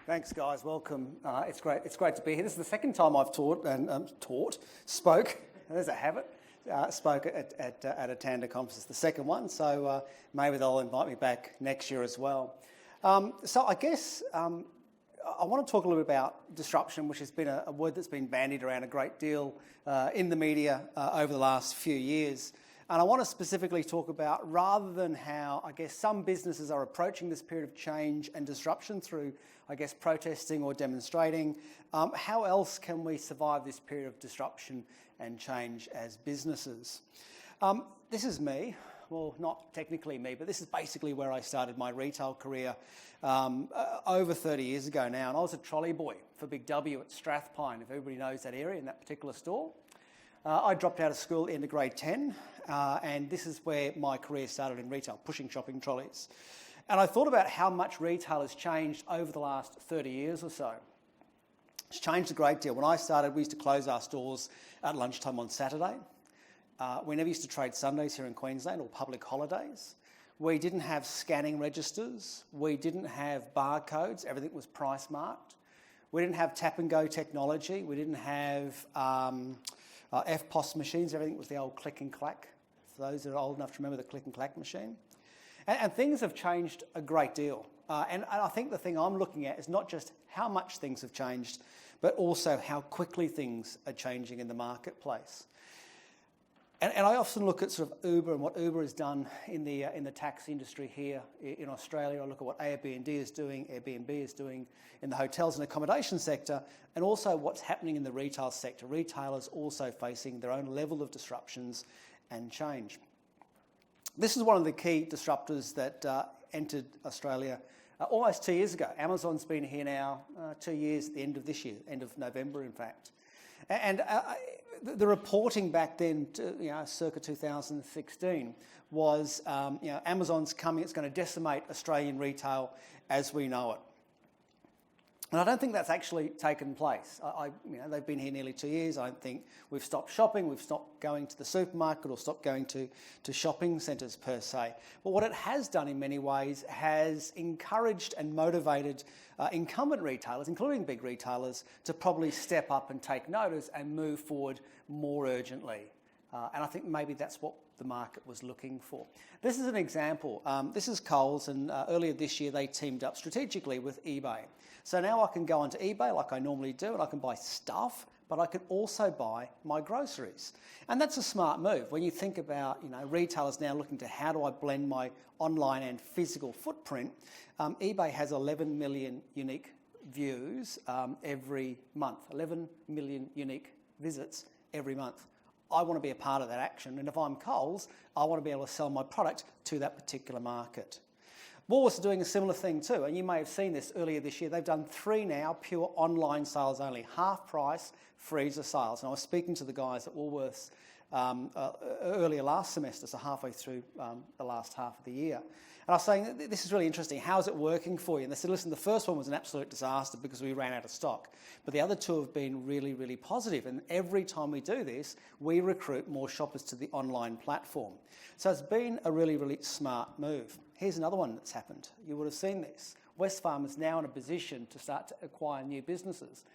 Thanks, guys. Welcome. It's great to be here. This is the second time I've spoke. There's a habit. Spoke at a Tanda conference. It's the second one, so maybe they'll invite me back next year as well. So I guess I want to talk a little bit about disruption, which has been a word that's been bandied around a great deal in the media over the last few years. And I want to specifically talk about, rather than how, I guess, some businesses are approaching this period of change and disruption through, I guess, protesting or demonstrating, how else can we survive this period of disruption and change as businesses? This is me. Well, not technically me, but this is basically where I started my retail career over 30 years ago now. And I was a trolley boy for Big W at Strathpine, if everybody knows that area in that particular store. I dropped out of school into grade 10, and this is where my career started in retail, pushing shopping trolleys. And I thought about how much retail has changed over the last 30 years or so. It's changed a great deal. When I started, we used to close our stores at lunchtime on Saturday. We never used to trade Sundays here in Queensland or public holidays. We didn't have scanning registers. We didn't have barcodes. Everything was price marked. We didn't have tap and go technology. We didn't have FPOS machines. Everything was the old click and clack. For those that are old enough to remember the click and clack machine. And things have changed a great deal. And I think the thing I'm looking at is not just how much things have changed, but also how quickly things are changing in the marketplace. And I often look at sort of Uber and what Uber has done in the taxi industry here in Australia. I look at what Airbnb is doing in the hotels and accommodation sector, and also what's happening in the retail sector. Retailers also facing their own level of disruptions and change. This is one of the key disruptors that entered Australia almost 2 years ago. Amazon's been here now 2 years at the end of this year, end of November, in fact. And the reporting back then, circa 2016, was Amazon's coming. It's going to decimate Australian retail as we know it. And I don't think that's actually taken place. They've been here nearly 2 years. I don't think we've stopped shopping, we've stopped going to the supermarket or stopped going to shopping centres per se. But what it has done in many ways has encouraged and motivated incumbent retailers, including big retailers, to probably step up and take notice and move forward more urgently. And I think maybe that's what the market was looking for. This is an example. This is Coles, and earlier this year they teamed up strategically with eBay. So now I can go onto eBay like I normally do, and I can buy stuff, but I can also buy my groceries. And that's a smart move. When you think about, retailers now looking to how do I blend my online and physical footprint, eBay has 11 million unique views every month, 11 million unique visits every month. I want to be a part of that action, and if I'm Coles, I want to be able to sell my product to that particular market. Woolworths are doing a similar thing too, and you may have seen this earlier this year. They've done 3 now, pure online sales only, half price freezer sales. And I was speaking to the guys at Woolworths earlier last semester, so halfway through the last half of the year. And I was saying, this is really interesting. How is it working for you? And they said, listen, the first one was an absolute disaster because we ran out of stock. But the other 2 have been really, really positive. And every time we do this, we recruit more shoppers to the online platform. So it's been a really, really smart move. Here's another one that's happened. You would have seen this. Westfarm is now in a position to start to acquire new businesses.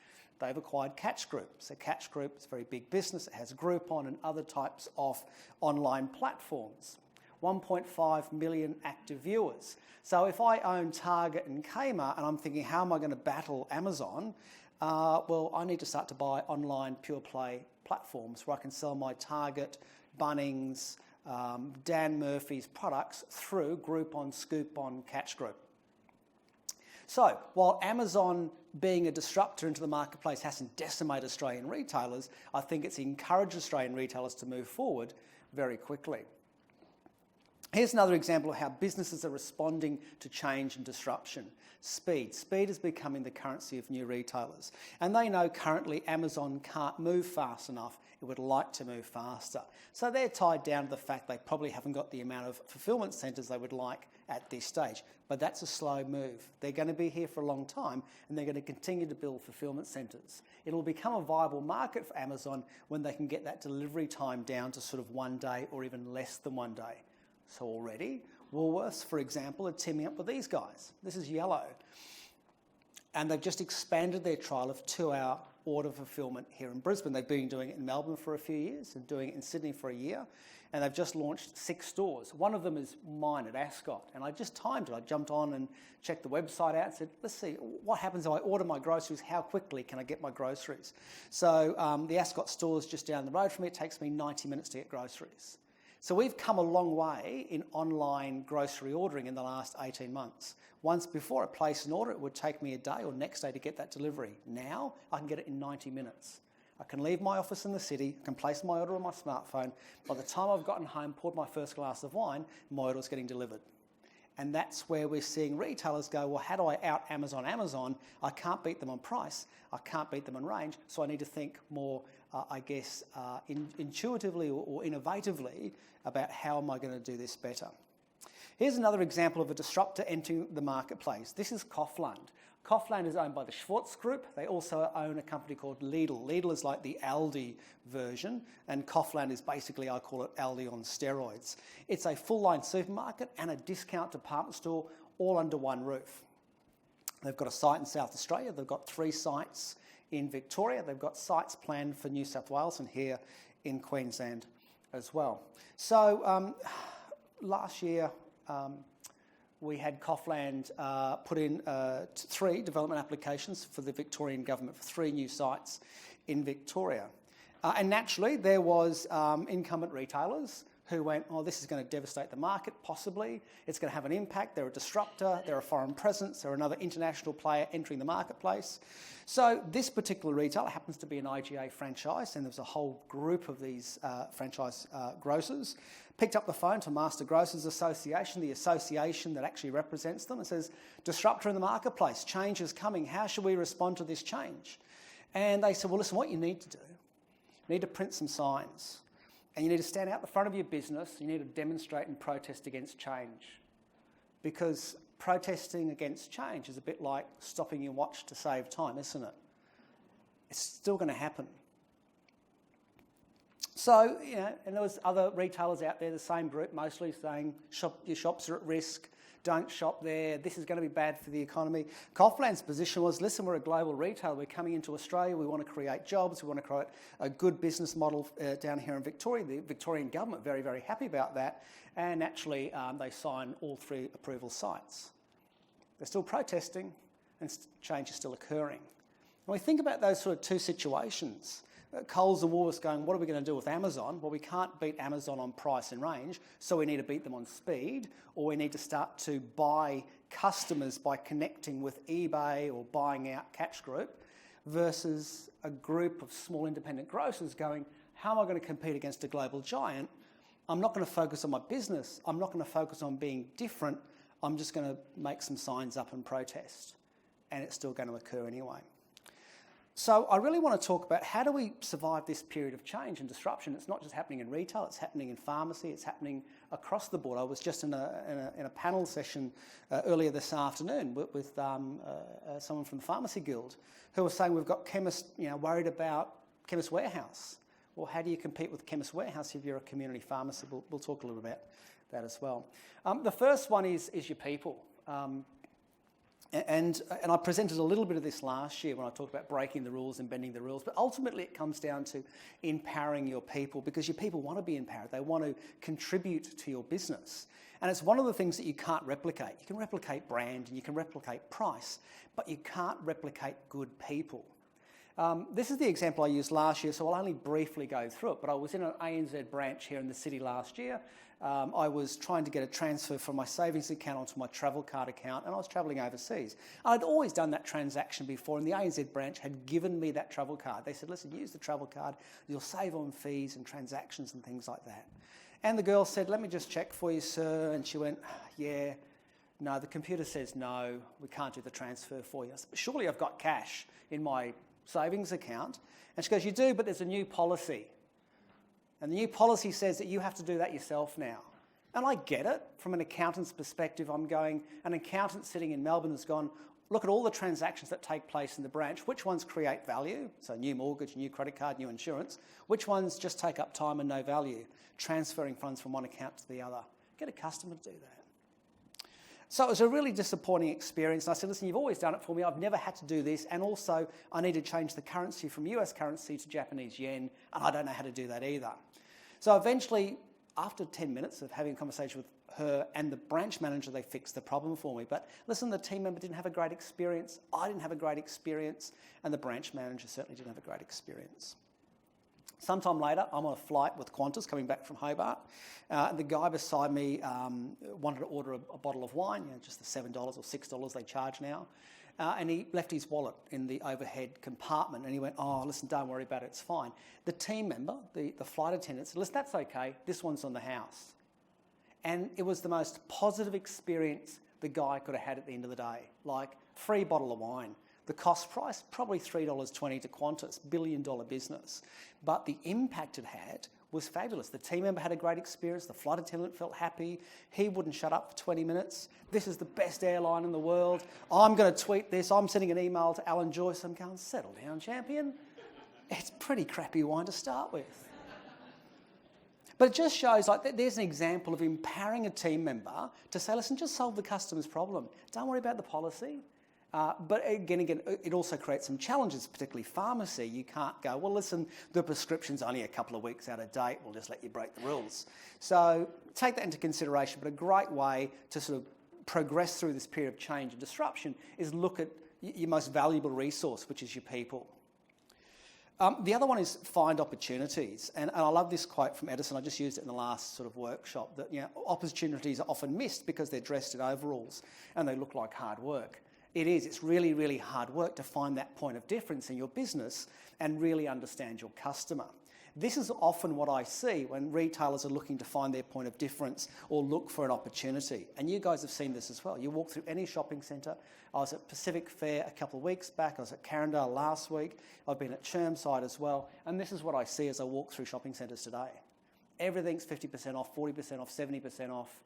They've acquired Catch Group. So Catch Group is a very big business. It has Groupon and other types of online platforms. 1.5 million active viewers. So if I own Target and Kmart and I'm thinking, how am I going to battle Amazon? Well, I need to start to buy online pure play platforms where I can sell my Target, Bunnings, Dan Murphy's products through Groupon, Scoopon, Catch Group. So while Amazon being a disruptor into the marketplace hasn't decimated Australian retailers, I think it's encouraged Australian retailers to move forward very quickly. Here's another example of how businesses are responding to change and disruption. Speed. Speed is becoming the currency of new retailers. And they know currently Amazon can't move fast enough. It would like to move faster. So they're tied down to the fact they probably haven't got the amount of fulfillment centres they would like at this stage. But that's a slow move. They're going to be here for a long time, and they're going to continue to build fulfillment centres. It'll become a viable market for Amazon when they can get that delivery time down to sort of 1 day or even less than 1 day. So already, Woolworths, for example, are teaming up with these guys. This is Yellow. And they've just expanded their trial of 2-hour order fulfilment here in Brisbane. They've been doing it in Melbourne for a few years and doing it in Sydney for a year. And they've just launched 6 stores. One of them is mine at Ascot. And I just timed it. I jumped on and checked the website out and said, let's see, what happens if I order my groceries? How quickly can I get my groceries? So the Ascot store is just down the road from me. It takes me 90 minutes to get groceries. So we've come a long way in online grocery ordering in the last 18 months. Once before I place an order, it would take me a day or next day to get that delivery. Now I can get it in 90 minutes. I can leave my office in the city, I can place my order on my smartphone. By the time I've gotten home, poured my first glass of wine, my order is getting delivered. And that's where we're seeing retailers go, well, how do I out Amazon? I can't beat them on price, I can't beat them on range, so I need to think more, intuitively or innovatively about how am I going to do this better. Here's another example of a disruptor entering the marketplace. This is Kaufland. Kaufland is owned by the Schwartz Group. They also own a company called Lidl. Lidl is like the Aldi version, and Kaufland is basically, I call it Aldi on steroids. It's a full-line supermarket and a discount department store all under one roof. They've got a site in South Australia. They've got 3 sites in Victoria. They've got sites planned for New South Wales and here in Queensland as well. So last year, we had Kaufland put in 3 development applications for the Victorian government for 3 new sites in Victoria. And naturally, there was incumbent retailers who went, oh, this is going to devastate the market, possibly. It's going to have an impact. They're a disruptor. They're a foreign presence. They're another international player entering the marketplace. So this particular retailer happens to be an IGA franchise, and there was a whole group of these franchise grocers. Picked up the phone to Master Grocers Association, the association that actually represents them, and says, disruptor in the marketplace, change is coming. How should we respond to this change? And they said, well, listen, what you need to do, you need to print some signs. And you need to stand out the front of your business. You need to demonstrate and protest against change. Because protesting against change is a bit like stopping your watch to save time, isn't it? It's still going to happen. So, and there was other retailers out there, the same group, mostly saying, your shops are at risk, don't shop there, this is going to be bad for the economy. Kaufland's position was, listen, we're a global retailer, we're coming into Australia, we want to create jobs, we want to create a good business model down here in Victoria. The Victorian government very, very happy about that, and naturally they signed all 3 approval sites. They're still protesting, and change is still occurring. When we think about those sort of 2 situations, Coles and Woolworths going, what are we going to do with Amazon? Well, we can't beat Amazon on price and range, so we need to beat them on speed, or we need to start to buy customers by connecting with eBay or buying out Catch Group, versus a group of small independent grocers going, how am I going to compete against a global giant? I'm not going to focus on my business. I'm not going to focus on being different. I'm just going to make some signs up and protest. And it's still going to occur anyway. So I really want to talk about how do we survive this period of change and disruption. It's not just happening in retail, it's happening in pharmacy, it's happening across the board. I was just in a panel session earlier this afternoon with someone from the Pharmacy Guild who was saying we've got chemists worried about Chemist Warehouse. Well, how do you compete with Chemist Warehouse if you're a community pharmacy? We'll talk a little about that as well. The first one is your people. And I presented a little bit of this last year when I talked about breaking the rules and bending the rules, but ultimately it comes down to empowering your people, because your people want to be empowered. They want to contribute to your business. And it's one of the things that you can't replicate. You can replicate brand and you can replicate price, but you can't replicate good people. This is the example I used last year, so I'll only briefly go through it, but I was in an ANZ branch here in the city last year. I was trying to get a transfer from my savings account onto my travel card account, and I was travelling overseas. I'd always done that transaction before, and the ANZ branch had given me that travel card. They said, listen, use the travel card, you'll save on fees and transactions and things like that. And the girl said, let me just check for you, sir. And she went, yeah, no, the computer says no, we can't do the transfer for you. I said, but surely I've got cash in my savings account. And she goes, you do, but there's a new policy. And the new policy says that you have to do that yourself now. And I get it. From an accountant's perspective, I'm going, an accountant sitting in Melbourne has gone, look at all the transactions that take place in the branch. Which ones create value? So new mortgage, new credit card, new insurance. Which ones just take up time and no value? Transferring funds from one account to the other. Get a customer to do So it was a really disappointing experience. And I said, listen, you've always done it for me. I've never had to do this. And also, I need to change the currency from US currency to Japanese yen. And I don't know how to do that either. So eventually, after 10 minutes of having a conversation with her and the branch manager, they fixed the problem for me. But listen, the team member didn't have a great experience. I didn't have a great experience. And the branch manager certainly didn't have a great experience. Sometime later, I'm on a flight with Qantas coming back from Hobart. The guy beside me wanted to order a bottle of wine, just the $7 or $6 they charge now. And he left his wallet in the overhead compartment and he went, oh, listen, don't worry about it, it's fine. The team member, the flight attendant said, listen, that's okay, this one's on the house. And it was the most positive experience the guy could have had at the end of the day. Like, free bottle of wine. The cost price, probably $3.20 to Qantas, billion-dollar business. But the impact it had was fabulous. The team member had a great experience. The flight attendant felt happy. He wouldn't shut up for 20 minutes. This is the best airline in the world. I'm going to tweet this. I'm sending an email to Alan Joyce. I'm going, settle down, champion. It's pretty crappy wine to start with. But it just shows, like, there's an example of empowering a team member to say, listen, just solve the customer's problem. Don't worry about the policy. But again, it also creates some challenges, particularly pharmacy. You can't go, well, listen, the prescription's only a couple of weeks out of date. We'll just let you break the rules. So take that into consideration. But a great way to sort of progress through this period of change and disruption is look at your most valuable resource, which is your people. The other one is find opportunities. And I love this quote from Edison. I just used it in the last sort of workshop, that opportunities are often missed because they're dressed in overalls and they look like hard work. It is. It's really, really hard work to find that point of difference in your business and really understand your customer. This is often what I see when retailers are looking to find their point of difference or look for an opportunity. And you guys have seen this as well. You walk through any shopping centre. I was at Pacific Fair a couple of weeks back. I was at Carindale last week. I've been at Chermside as well. And this is what I see as I walk through shopping centres today. Everything's 50% off, 40% off, 70% off.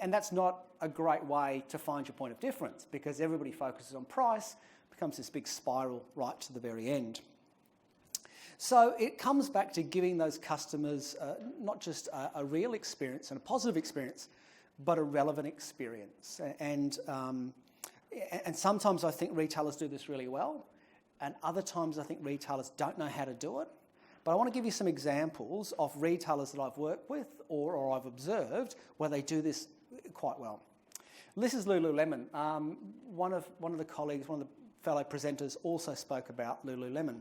And that's not a great way to find your point of difference because everybody focuses on price, becomes this big spiral right to the very end. So it comes back to giving those customers not just a real experience and a positive experience, but a relevant experience. And sometimes I think retailers do this really well, and other times I think retailers don't know how to do it. But I want to give you some examples of retailers that I've worked with or I've observed where they do this quite well. This is Lululemon. One of the colleagues, one of the fellow presenters also spoke about Lululemon.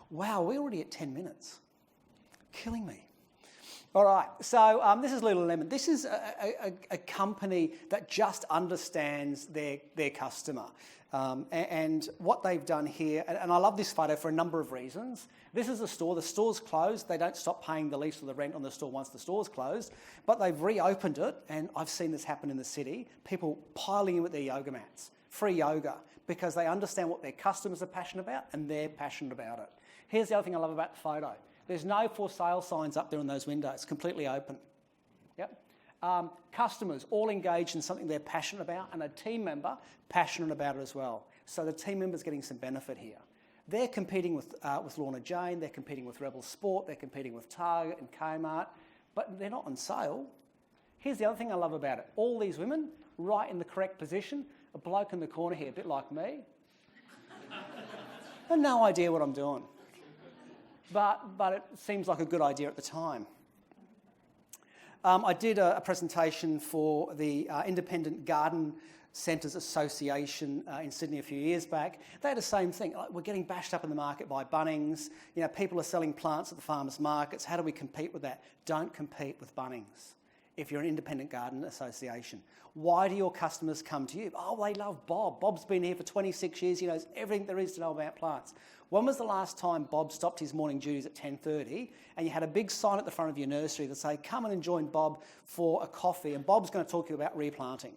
Wow, we're already at 10 minutes. Killing me. All right, so this is Lululemon. This is a company that just understands their customer. And what they've done here, and I love this photo for a number of reasons. This is a store. The store's closed. They don't stop paying the lease or the rent on the store once the store's closed, but they've reopened it, and I've seen this happen in the city. People piling in with their yoga mats, free yoga, because they understand what their customers are passionate about, and they're passionate about it. Here's the other thing I love about the photo. There's no for sale signs up there in those windows, completely open. Yep. Customers all engaged in something they're passionate about, and a team member passionate about it as well. So the team member's getting some benefit here. They're competing with Lorna Jane, they're competing with Rebel Sport, they're competing with Target and Kmart, but they're not on sale. Here's the other thing I love about it. All these women, right in the correct position, a bloke in the corner here, a bit like me. I have no idea what I'm doing. But it seems like a good idea at the time. I did a presentation for the Independent Garden Centres Association in Sydney a few years back. They had the same thing. Like, we're getting bashed up in the market by Bunnings. People are selling plants at the farmers' markets. How do we compete with that? Don't compete with Bunnings if you're an independent garden association. Why do your customers come to you? Oh, they love Bob. Bob's been here for 26 years. He knows everything there is to know about plants. When was the last time Bob stopped his morning duties at 10:30 and you had a big sign at the front of your nursery that say, come in and join Bob for a coffee, and Bob's going to talk to you about replanting?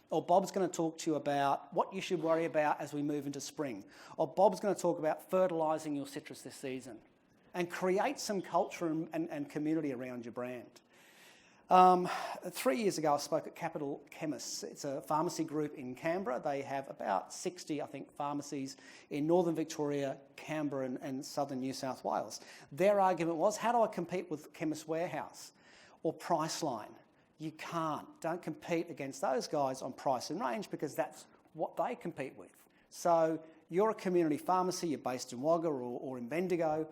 Or Bob's going to talk to you about what you should worry about as we move into spring. Or Bob's going to talk about fertilising your citrus this season. And create some culture and community around your brand. 3 years ago, I spoke at Capital Chemists. It's a pharmacy group in Canberra. They have about 60, I think, pharmacies in northern Victoria, Canberra and southern New South Wales. Their argument was, how do I compete with Chemist Warehouse or Priceline? You can't. Don't compete against those guys on price and range because that's what they compete with. So you're a community pharmacy, you're based in Wagga or in Bendigo,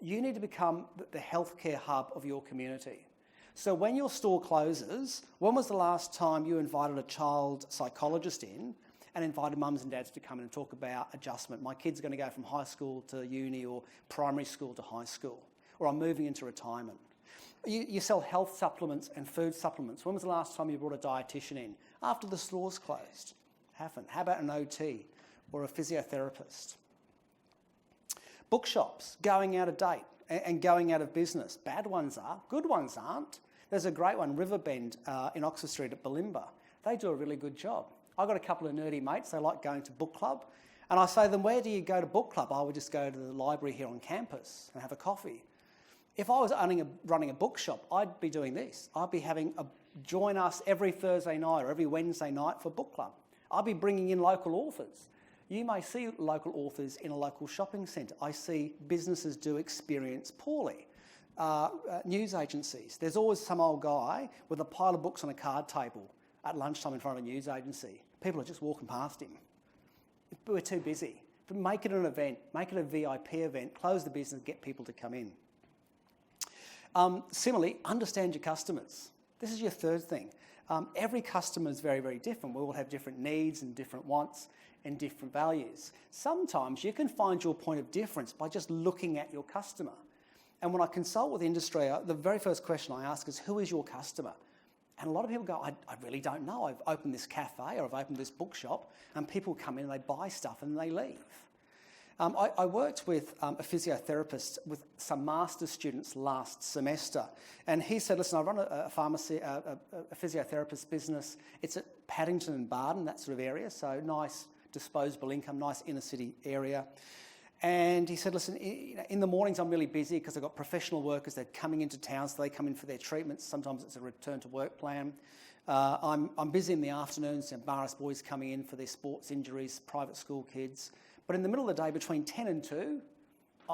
you need to become the healthcare hub of your community. So when your store closes, when was the last time you invited a child psychologist in and invited mums and dads to come in and talk about adjustment? My kid's going to go from high school to uni or primary school to high school, or I'm moving into retirement. You sell health supplements and food supplements. When was the last time you brought a dietitian in? After the store's closed. Haven't. How about an OT or a physiotherapist? Bookshops going out of date and going out of business. Bad ones are, good ones aren't. There's a great one, Riverbend in Oxford Street at Bulimba. They do a really good job. I've got a couple of nerdy mates, they like going to book club. And I say to them, where do you go to book club? I would just go to the library here on campus and have a coffee. If I was running a bookshop, I'd be doing this. I'd be join us every Thursday night or every Wednesday night for book club. I'd be bringing in local authors. You may see local authors in a local shopping centre. I see businesses do experience poorly. News agencies. There's always some old guy with a pile of books on a card table at lunchtime in front of a news agency. People are just walking past him. We're too busy. But make it an event. Make it a VIP event. Close the business, get people to come in. Similarly, understand your customers. This is your third thing. Every customer is very, very different. We all have different needs and different wants and different values. Sometimes you can find your point of difference by just looking at your customer. And when I consult with industry, the very first question I ask is, who is your customer? And a lot of people go, I really don't know. I've opened this cafe or I've opened this bookshop, and people come in and they buy stuff and they leave. I worked with a physiotherapist with some master's students last semester, and he said, listen, I run a pharmacy, a physiotherapist business. It's at Paddington and Barden, that sort of area, so nice disposable income, nice inner city area. And he said, listen, in the mornings I'm really busy because I've got professional workers, they're coming into town, so they come in for their treatments. Sometimes it's a return to work plan. I'm busy in the afternoons, Barras boys coming in for their sports injuries, private school kids. But in the middle of the day, between 10 and 2,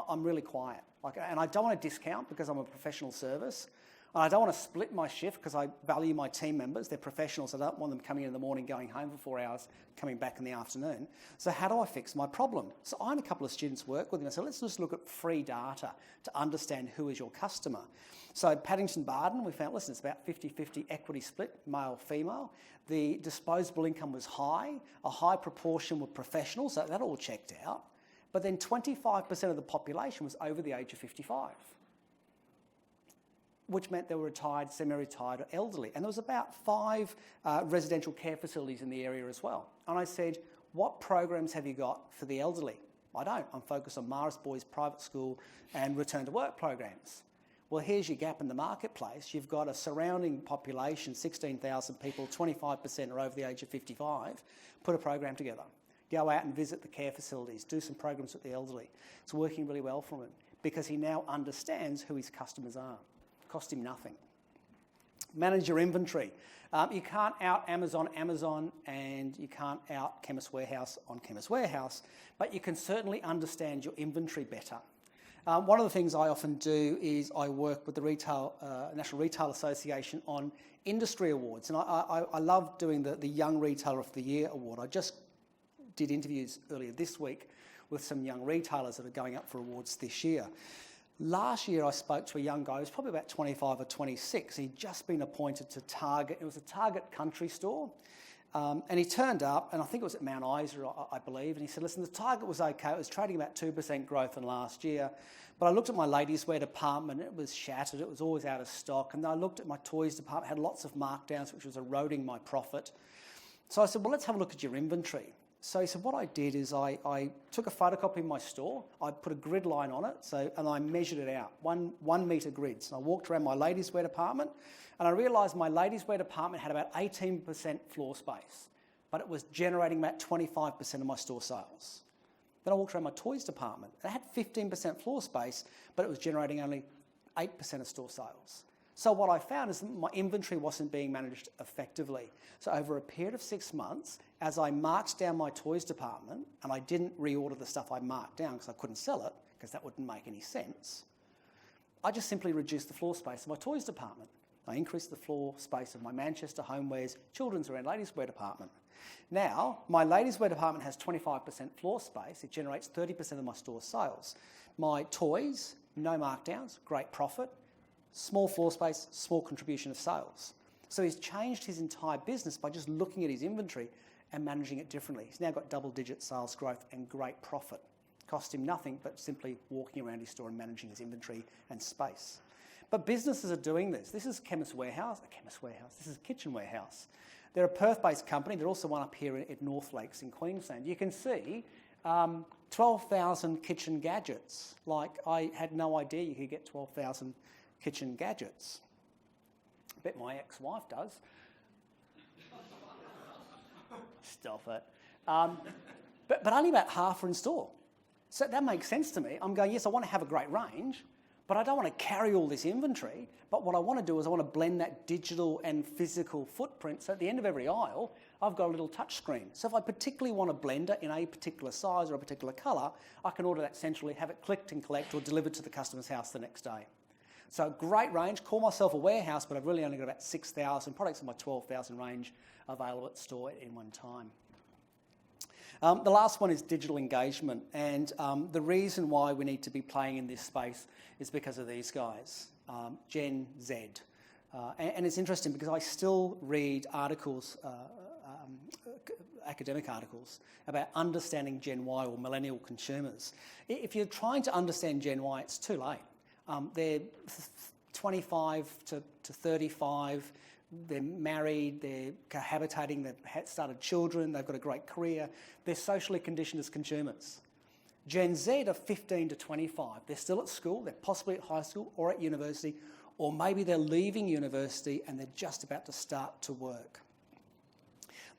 I'm really quiet. And I don't want to discount because I'm a professional service. And I don't want to split my shift because I value my team members. They're professionals. I don't want them coming in the morning, going home for 4 hours, coming back in the afternoon. So how do I fix my problem? So I and a couple of students work with me. I said, let's just look at free data to understand who is your customer. So Paddington Barden, we found, listen, it's about 50-50 equity split, male-female. The disposable income was high. A high proportion were professionals, so that all checked out. But then 25% of the population was over the age of 55, which meant they were retired, semi-retired or elderly. And there was about 5 residential care facilities in the area as well. And I said, what programs have you got for the elderly? I don't. I'm focused on Marist Boys Private School and return to work programs. Well, here's your gap in the marketplace. You've got a surrounding population, 16,000 people, 25% are over the age of 55. Put a program together. Go out and visit the care facilities, do some programs with the elderly. It's working really well for him because he now understands who his customers are. Cost him nothing. Manage your inventory. You can't out Amazon, and you can't out Chemist Warehouse on Chemist Warehouse, but you can certainly understand your inventory better. One of the things I often do is I work with the National Retail Association on industry awards, and I love doing the Young Retailer of the Year award. I just did interviews earlier this week with some young retailers that are going up for awards this year. Last year I spoke to a young guy who was probably about 25 or 26. He'd just been appointed to Target. It was a Target country store. And he turned up, and I think it was at Mount Isa, I believe, and he said, listen, the Target was okay. It was trading about 2% growth in last year. But I looked at my ladies' wear department, it was shattered, it was always out of stock. And then I looked at my toys department, had lots of markdowns, which was eroding my profit. So I said, well, let's have a look at your inventory. So he said, what I did is I took a photocopy of my store, I put a grid line on it, and I measured it out, 1 metre grids. And I walked around my ladies' wear department, and I realised my ladies' wear department had about 18% floor space, but it was generating about 25% of my store sales. Then I walked around my toys department, and it had 15% floor space, but it was generating only 8% of store sales. So what I found is that my inventory wasn't being managed effectively. So over a period of 6 months, as I marked down my toys department, and I didn't reorder the stuff I marked down because I couldn't sell it, because that wouldn't make any sense, I just simply reduced the floor space of my toys department. I increased the floor space of my Manchester homewares, children's and ladies' wear department. Now, my ladies' wear department has 25% floor space. It generates 30% of my store sales. My toys, no markdowns, great profit, small floor space, small contribution of sales. So he's changed his entire business by just looking at his inventory and managing it differently. He's now got double-digit sales growth and great profit. Cost him nothing but simply walking around his store and managing his inventory and space. But businesses are doing this. This is this is Kitchen Warehouse. They're a Perth-based company. They're also one up here at North Lakes in Queensland. You can see 12,000 kitchen gadgets. Like, I had no idea you could get 12,000 kitchen gadgets. I bet my ex-wife does. Stop it. But only about half are in store. So that makes sense to me. I'm going, yes, I want to have a great range, but I don't want to carry all this inventory. But what I want to do is I want to blend that digital and physical footprint. So at the end of every aisle, I've got a little touch screen. So if I particularly want a blender in a particular size or a particular colour, I can order that centrally, have it clicked and collect or delivered to the customer's house the next day. So great range. Call myself a warehouse, but I've really only got about 6,000 products in my 12,000 range available at store in one time. The last one is digital engagement, and the reason why we need to be playing in this space is because of these guys, Gen Z. And it's interesting because I still read articles, academic articles, about understanding Gen Y or millennial consumers. If you're trying to understand Gen Y, it's too late. They're 25 to 35, they're married, they're cohabitating, they've started children, they've got a great career, they're socially conditioned as consumers. Gen Z are 15 to 25. They're still at school, they're possibly at high school or at university, or maybe they're leaving university and they're just about to start to work.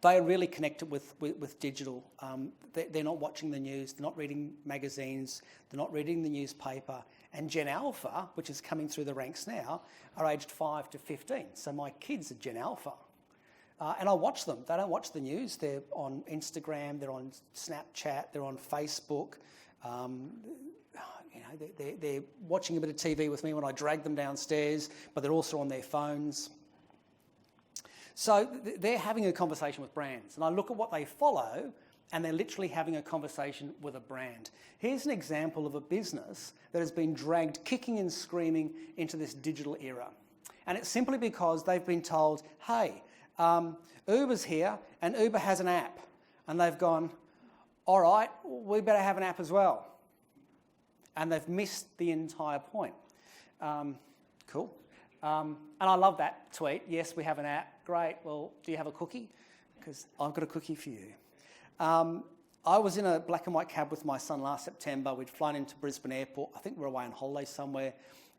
They are really connected with digital. They're not watching the news, they're not reading magazines, they're not reading the newspaper. And Gen Alpha, which is coming through the ranks now, are aged 5 to 15. So my kids are Gen Alpha. And I watch them. They don't watch the news. They're on Instagram, they're on Snapchat, they're on Facebook. They're watching a bit of TV with me when I drag them downstairs, but they're also on their phones. So they're having a conversation with brands. And I look at what they follow, and they're literally having a conversation with a brand. Here's an example of a business that has been dragged kicking and screaming into this digital era. And it's simply because they've been told, hey, Uber's here and Uber has an app. And they've gone, all right, we better have an app as well. And they've missed the entire point. Cool. And I love that tweet. Yes, we have an app. Great. Well, do you have a cookie? Because I've got a cookie for you. I was in a black and white cab with my son last September. We'd flown into Brisbane Airport. I think we were away on holiday somewhere.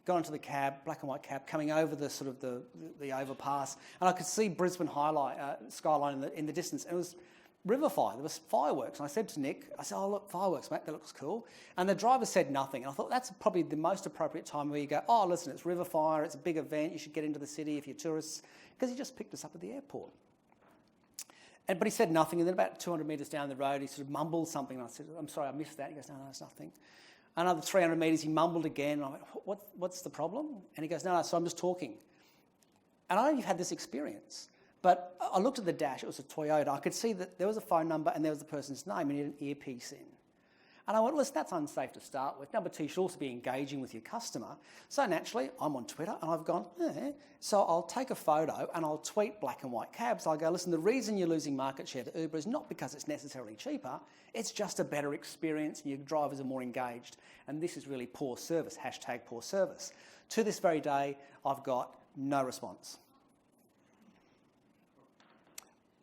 Got into the cab, black and white cab, coming over the sort of the overpass, and I could see Brisbane skyline in the distance. And it was river fire. There was fireworks, and I said to Nick, "Oh look, fireworks, mate. That looks cool." And the driver said nothing. And I thought that's probably the most appropriate time where you go, "Oh, listen, it's river fire. It's a big event. You should get into the city if you're tourists," because he just picked us up at the airport. But he said nothing, and then about 200 metres down the road, he sort of mumbled something, and I said, "I'm sorry, I missed that." He goes, "No, it's nothing." Another 300 metres, he mumbled again, and I went, what's the problem? And he goes, no, so I'm just talking. And I know you've had this experience, but I looked at the dash, it was a Toyota, I could see that there was a phone number and there was the person's name, and he had an earpiece in. And I went, listen, that's unsafe to start with. Number two, you should also be engaging with your customer. So naturally, I'm on Twitter and I've gone, so I'll take a photo and I'll tweet black and white cabs. I'll go, listen, the reason you're losing market share to Uber is not because it's necessarily cheaper, it's just a better experience and your drivers are more engaged. And this is really poor service, #poor service. To this very day, I've got no response.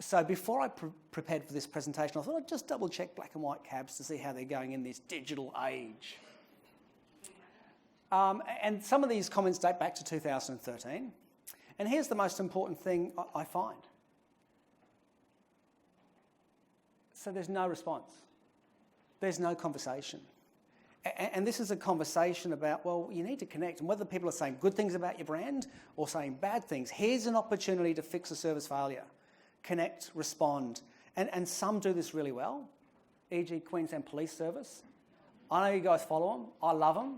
So before I prepared for this presentation, I thought I'd just double check black and white cabs to see how they're going in this digital age. And some of these comments date back to 2013. And here's the most important thing I find. So there's no response. There's no conversation. And this is a conversation about, well, you need to connect. And whether people are saying good things about your brand or saying bad things, here's an opportunity to fix a service failure. Connect, respond. And some do this really well, e.g. Queensland Police Service. I know you guys follow them. I love them.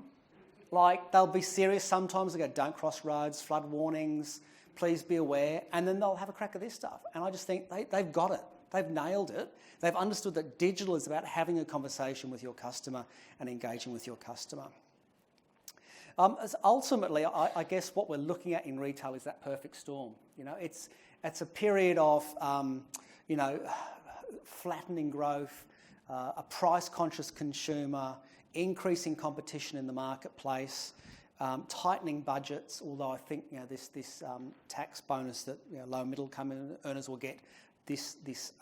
Like, they'll be serious sometimes. They go, don't cross roads, flood warnings, please be aware. And then they'll have a crack at this stuff. And I just think they've got it. They've nailed it. They've understood that digital is about having a conversation with your customer and engaging with your customer. As ultimately, I guess what we're looking at in retail is that perfect storm. You know, it's a period of, you know, flattening growth, a price-conscious consumer, increasing competition in the marketplace, tightening budgets. Although I think, you know, this tax bonus that, you know, low and middle income earners will get this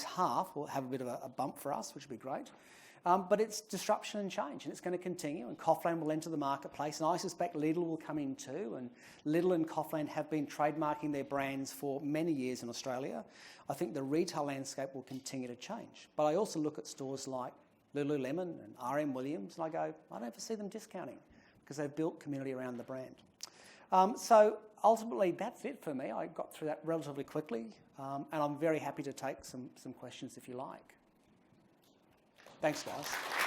half will have a bit of a bump for us, which would be great. But it's disruption and change, and it's going to continue, and Coughland will enter the marketplace, and I suspect Lidl will come in too, and Lidl and Coughland have been trademarking their brands for many years in Australia. I think the retail landscape will continue to change. But I also look at stores like Lululemon and RM Williams, and I go, I don't foresee them discounting because they've built community around the brand. So ultimately, that's it for me. I got through that relatively quickly, and I'm very happy to take some questions if you like. Thanks, guys.